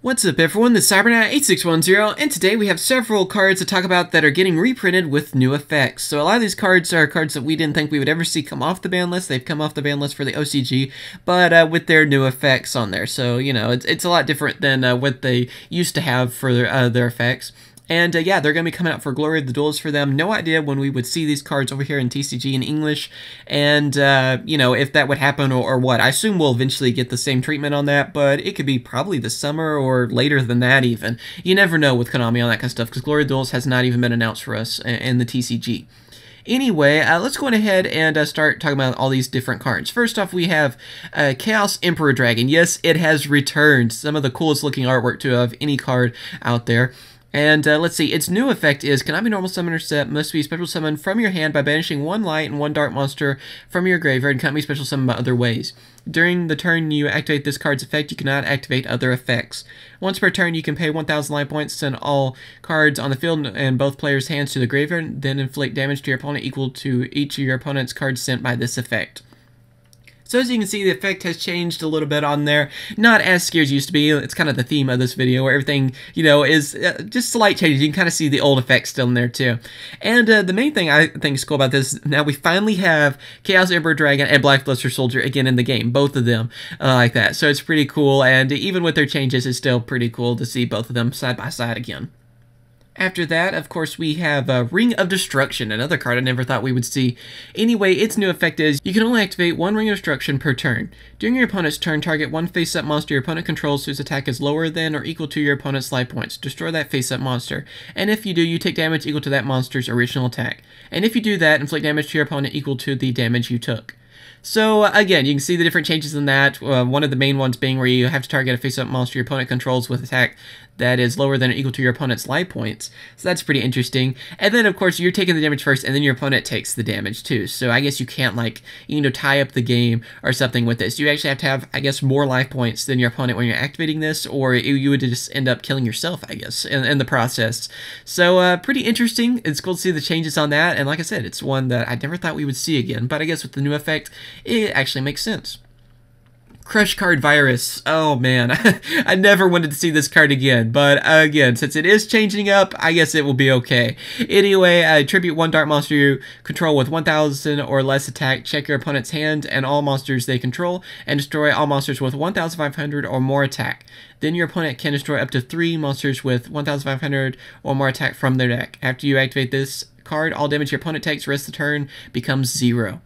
What's up everyone, this is CyberKnight 8610, and today we have several cards to talk about that are getting reprinted with new effects. So a lot of these cards are cards that we didn't think we would ever see come off the ban list. They've come off the ban list for the OCG, but with their new effects on there. So, you know, it's a lot different than what they used to have for their effects. And yeah, they're going to be coming out for Glory of the Duelist for them. No idea when we would see these cards over here in TCG in English. And, you know, if that would happen or what. I assume we'll eventually get the same treatment on that, but it could be probably this summer or later than that even. You never know with Konami on that kind of stuff, because Glory of the Duelist has not even been announced for us in the TCG. Anyway, let's go ahead and start talking about all these different cards. First off, we have Chaos Emperor Dragon. Yes, it has returned. Some of the coolest looking artwork to have any card out there. And let's see, its new effect is Konami Normal Summoner set must be special summoned from your hand by banishing one light and one dark monster from your graveyard, and cannot be special summoned by other ways. During the turn you activate this card's effect, you cannot activate other effects. Once per turn, you can pay 1,000 life points, send all cards on the field and both players' hands to the graveyard, then inflict damage to your opponent equal to each of your opponent's cards sent by this effect. So as you can see, the effect has changed a little bit on there. Not as scary as it used to be. It's kind of the theme of this video, where everything, you know, is just slight changes. You can kind of see the old effects still in there too. And the main thing I think is cool about this, now we finally have Chaos Emperor Dragon and Black Luster Soldier again in the game. Both of them like that. So it's pretty cool, and even with their changes, it's still pretty cool to see both of them side by side again. After that, of course, we have Ring of Destruction, another card I never thought we would see. Anyway, its new effect is, you can only activate one Ring of Destruction per turn. During your opponent's turn, target one face-up monster your opponent controls whose attack is lower than or equal to your opponent's life points. Destroy that face-up monster. And if you do, you take damage equal to that monster's original attack. And if you do that, inflict damage to your opponent equal to the damage you took. So again, you can see the different changes in that. One of the main ones being where you have to target a face-up monster your opponent controls with attack that is lower than or equal to your opponent's life points. So that's pretty interesting. And then, of course, you're taking the damage first, and then your opponent takes the damage too. So I guess you can't, like, you know, tie up the game or something with this. You actually have to have, I guess, more life points than your opponent when you're activating this, or you would just end up killing yourself, I guess, in the process. So pretty interesting. It's cool to see the changes on that. And like I said, it's one that I never thought we would see again. But I guess with the new effect, it actually makes sense. Crush Card Virus. Oh man, I never wanted to see this card again, but again, since it is changing up, I guess it will be okay. Anyway, tribute one dark monster you control with 1,000 or less attack, check your opponent's hand and all monsters they control, and destroy all monsters with 1,500 or more attack. Then your opponent can destroy up to 3 monsters with 1,500 or more attack from their deck. After you activate this card, all damage your opponent takes the rest of the turn becomes 0.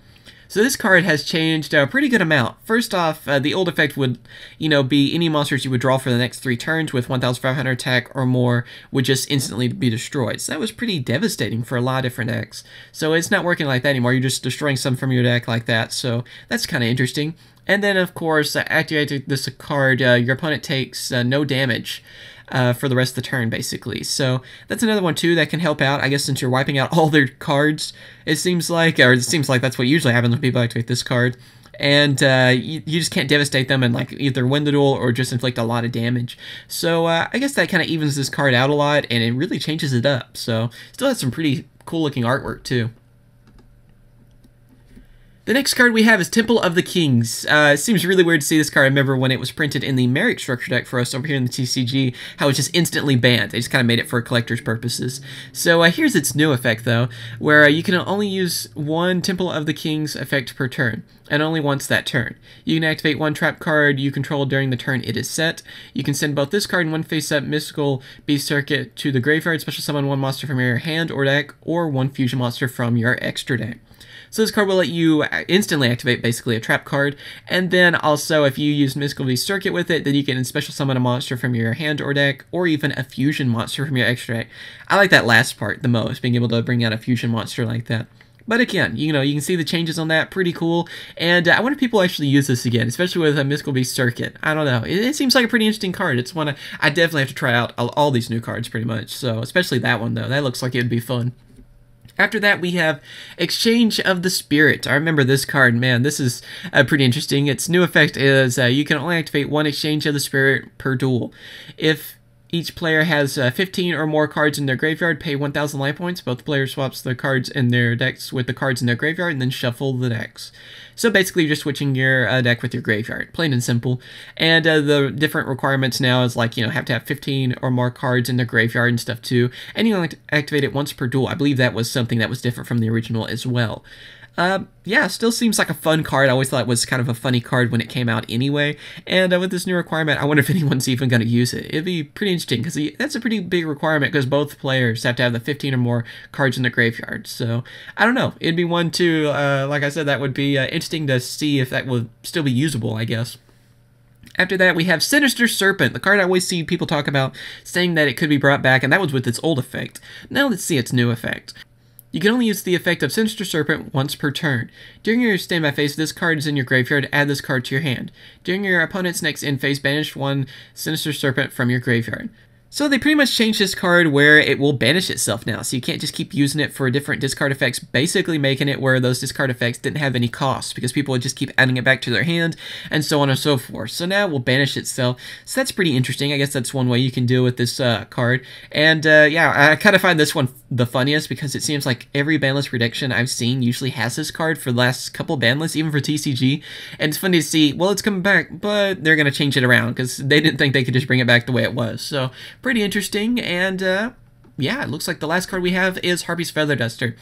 So this card has changed a pretty good amount. First off, the old effect would, you know, be any monsters you would draw for the next 3 turns with 1,500 attack or more would just instantly be destroyed. So that was pretty devastating for a lot of different decks. So it's not working like that anymore. You're just destroying some from your deck like that. So that's kind of interesting. And then, of course, activating this card, your opponent takes no damage for the rest of the turn, basically. So that's another one, too, that can help out, I guess, since you're wiping out all their cards, it seems like, or it seems like that's what usually happens when people activate this card. And you just can't devastate them and, like, either win the duel or just inflict a lot of damage. So I guess that kind of evens this card out a lot, and it really changes it up. So still has some pretty cool-looking artwork, too. The next card we have is Temple of the Kings. It seems really weird to see this card. I remember when it was printed in the Merrick structure deck for us over here in the TCG, how it's just instantly banned. They just kind of made it for collector's purposes. So here's its new effect, though, where you can only use one Temple of the Kings effect per turn, and only once that turn. You can activate one trap card you control during the turn it is set. You can send both this card and one face-up Mystical Beast Circuit to the graveyard, special summon one monster from your hand or deck, or one fusion monster from your extra deck. So this card will let you instantly activate basically a trap card, and then also if you use Mystical Beast Circuit with it, then you can special summon a monster from your hand or deck, or even a fusion monster from your extra deck. I like that last part the most, being able to bring out a fusion monster like that. But again, you know, you can see the changes on that, pretty cool, and I wonder if people actually use this again, especially with a Mystical Beast Circuit. I don't know, it seems like a pretty interesting card. It's one I definitely have to try out all these new cards pretty much, so especially that one though, that looks like it would be fun. After that, we have Exchange of the Spirit. I remember this card. Man, this is pretty interesting. Its new effect is you can only activate one Exchange of the Spirit per duel. If Each player has 15 or more cards in their graveyard, pay 1,000 life points. Both players swaps the cards in their decks with the cards in their graveyard, and then shuffle the decks. So basically, you're just switching your deck with your graveyard, plain and simple. And the different requirements now is like, have to have 15 or more cards in their graveyard and stuff too. And you only activate it once per duel. I believe that was something that was different from the original as well. Yeah, still seems like a fun card. I always thought it was kind of a funny card when it came out anyway. And with this new requirement, I wonder if anyone's even going to use it. It'd be pretty interesting because that's a pretty big requirement because both players have to have the 15 or more cards in the graveyard. So, I don't know. It'd be one too, like I said, that would be interesting to see if that would still be usable, I guess. After that, we have Sinister Serpent, the card I always see people talk about, saying that it could be brought back, and that was with its old effect. Now let's see its new effect. You can only use the effect of Sinister Serpent once per turn. During your standby phase, this card is in your graveyard, add this card to your hand. During your opponent's next end phase, banish one Sinister Serpent from your graveyard. So they pretty much changed this card where it will banish itself now, so you can't just keep using it for different discard effects, basically making it where those discard effects didn't have any cost, because people would just keep adding it back to their hand, and so on and so forth. So now it will banish itself, so that's pretty interesting. I guess that's one way you can deal with this card. And yeah, I kind of find this one the funniest, because it seems like every banlist prediction I've seen usually has this card for the last couple banlists, even for TCG, and it's funny to see, well, it's coming back, but they're going to change it around, because they didn't think they could just bring it back the way it was. So pretty interesting. And yeah, it looks like the last card we have is Harpies Feather Duster.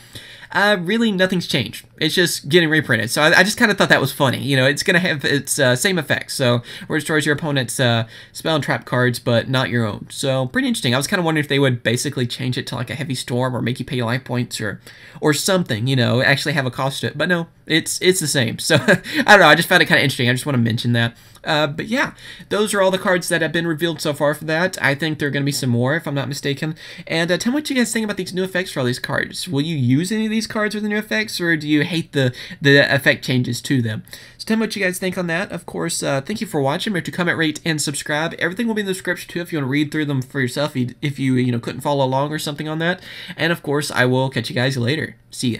Really, nothing's changed. It's just getting reprinted. So I just kind of thought that was funny. It's going to have its same effects. So, where it destroys your opponent's spell and trap cards, but not your own. So, pretty interesting. I was kind of wondering if they would basically change it to like a heavy storm or make you pay life points or something, actually have a cost to it. But no, it's the same. So, I don't know. I just found it kind of interesting. I just want to mention that. But yeah, those are all the cards that have been revealed so far for that. I think there are going to be some more, if I'm not mistaken. And tell me what you guys think about these new effects for all these cards. Will you use any of these cards with the new effects, or do you hate the effect changes to them? So tell me what you guys think on that. Of course, thank you for watching. Remember to comment, rate, and subscribe. Everything will be in the description too if you want to read through them for yourself, if you couldn't follow along or something on that. And of course, I will catch you guys later. See ya.